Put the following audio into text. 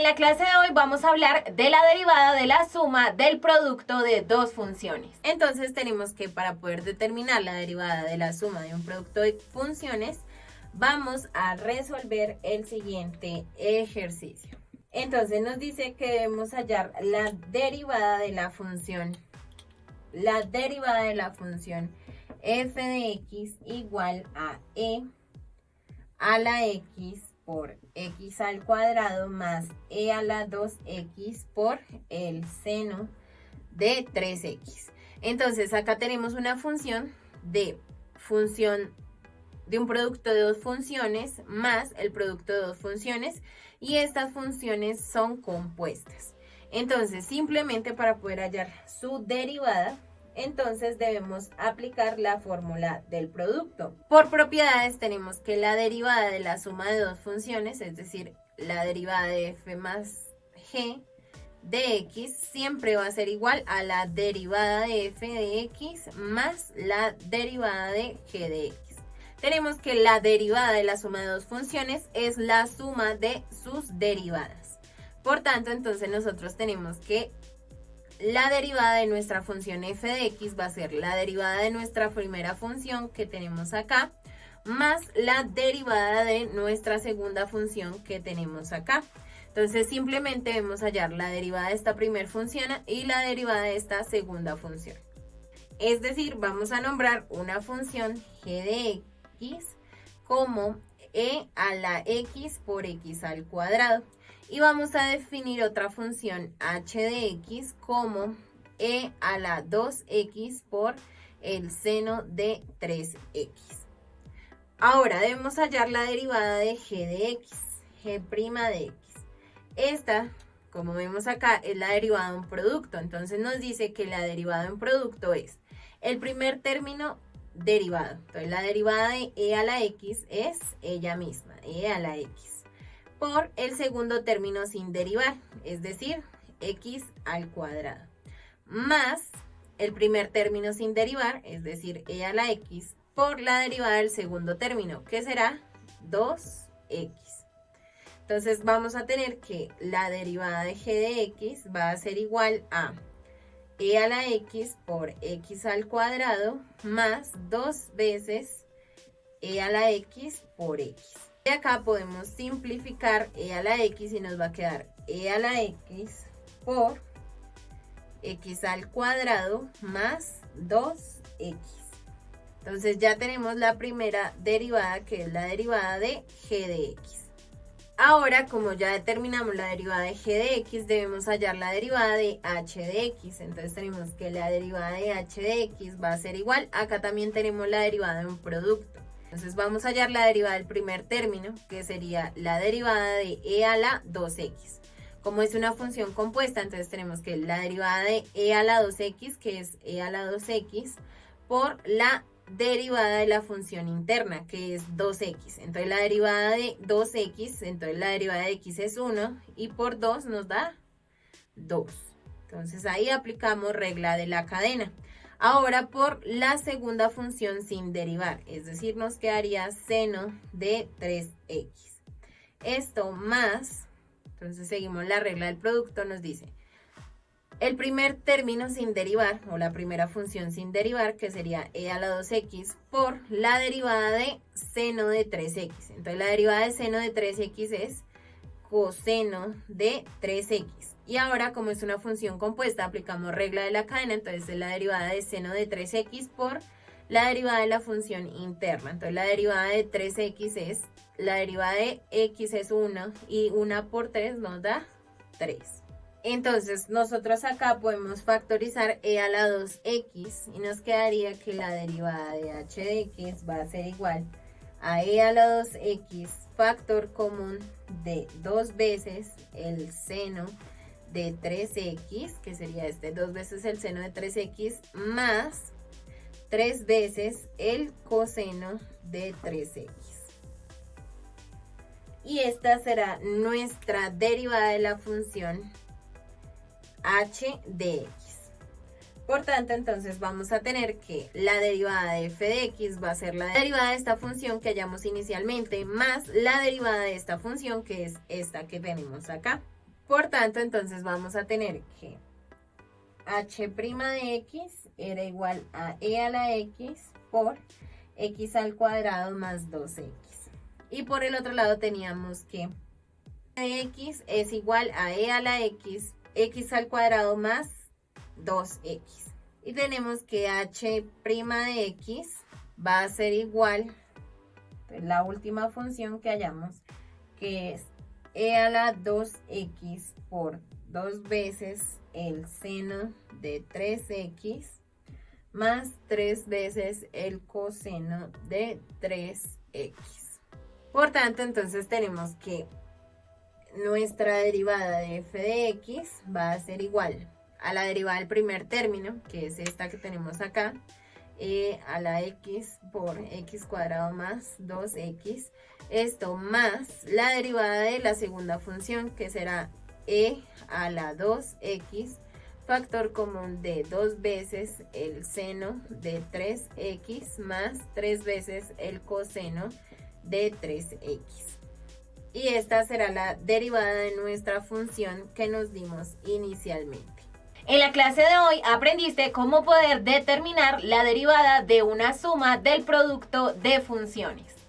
en la clase de hoy vamos a hablar de la derivada de la suma del producto de dos funciones. Entonces tenemos que, para poder determinar la derivada de la suma de un producto de funciones, vamos a resolver el siguiente ejercicio. Entonces nos dice que debemos hallar la derivada de la función f de x igual a e a la x por x al cuadrado más e a la 2x por el seno de 3x. Entonces acá tenemos una función de un producto de dos funciones más el producto de dos funciones, y estas funciones son compuestas. Entonces simplemente para poder hallar su derivada, entonces debemos aplicar la fórmula del producto. Por propiedades tenemos que la derivada de la suma de dos funciones, es decir, la derivada de f más g de x, siempre va a ser igual a la derivada de f de x más la derivada de g de x. Tenemos que la derivada de la suma de dos funciones es la suma de sus derivadas. Por tanto, entonces nosotros tenemos que la derivada de nuestra función f de x va a ser la derivada de nuestra primera función que tenemos acá, más la derivada de nuestra segunda función que tenemos acá. Entonces simplemente debemos hallar la derivada de esta primera función y la derivada de esta segunda función. Es decir, vamos a nombrar una función g de x como e a la x por x al cuadrado. Y vamos a definir otra función h de x como e a la 2x por el seno de 3x. Ahora debemos hallar la derivada de g de x, g' de x. Esta, como vemos acá, es la derivada de un producto. Entonces nos dice que la derivada de un producto es el primer término derivado. Entonces la derivada de e a la x es ella misma, e a la x, por el segundo término sin derivar, es decir, x al cuadrado, más el primer término sin derivar, es decir, e a la x, por la derivada del segundo término, que será 2x. Entonces vamos a tener que la derivada de g de x va a ser igual a e a la x por x al cuadrado más 2 veces e a la x por x. Y acá podemos simplificar e a la x y nos va a quedar e a la x por x al cuadrado más 2x. Entonces ya tenemos la primera derivada, que es la derivada de g de x. Ahora, como ya determinamos la derivada de g de x, debemos hallar la derivada de h de x. Entonces tenemos que la derivada de h de x va a ser igual. Acá también tenemos la derivada de un producto. Entonces vamos a hallar la derivada del primer término, que sería la derivada de e a la 2x. Como es una función compuesta, entonces tenemos que la derivada de e a la 2x, que es e a la 2x, por la derivada de la función interna, que es 2x. Entonces la derivada de 2x, entonces la derivada de x es 1, y por 2 nos da 2. Entonces ahí aplicamos regla de la cadena. Ahora por la segunda función sin derivar, es decir, nos quedaría seno de 3x. Esto más, entonces seguimos la regla del producto, nos dice el primer término sin derivar, o la primera función sin derivar, que sería e a la 2x, por la derivada de seno de 3x. Entonces la derivada de seno de 3x es coseno de 3x. Y ahora, como es una función compuesta, aplicamos regla de la cadena, entonces es la derivada de seno de 3x por la derivada de la función interna. Entonces la derivada de 3x es, la derivada de x es 1, y 1 por 3 nos da 3. Entonces nosotros acá podemos factorizar e a la 2x y nos quedaría que la derivada de h de x va a ser igual a e a la 2x factor común de 2 veces el seno de 3x, que sería 2 veces el seno de 3x, más 3 veces el coseno de 3x. Y esta será nuestra derivada de la función h de x. Por tanto, entonces vamos a tener que la derivada de f de x va a ser la derivada de esta función que hallamos inicialmente, más la derivada de esta función, que es esta que tenemos acá. Por tanto, entonces vamos a tener que h' de x era igual a e a la x por x al cuadrado más 2x. Y por el otro lado teníamos que de x es igual a e a la x, x al cuadrado más 2x. Y tenemos que h' de x va a ser igual, la última función que hallamos, que es e a la 2x por 2 veces el seno de 3x más 3 veces el coseno de 3x. Por tanto, entonces tenemos que nuestra derivada de f de x va a ser igual a la derivada del primer término, que es esta que tenemos acá, e a la x por x cuadrado más 2x, esto más la derivada de la segunda función, que será e a la 2x, factor común de 2 veces el seno de 3x más 3 veces el coseno de 3x. Y esta será la derivada de nuestra función que nos dimos inicialmente. En la clase de hoy aprendiste cómo poder determinar la derivada de una suma del producto de funciones.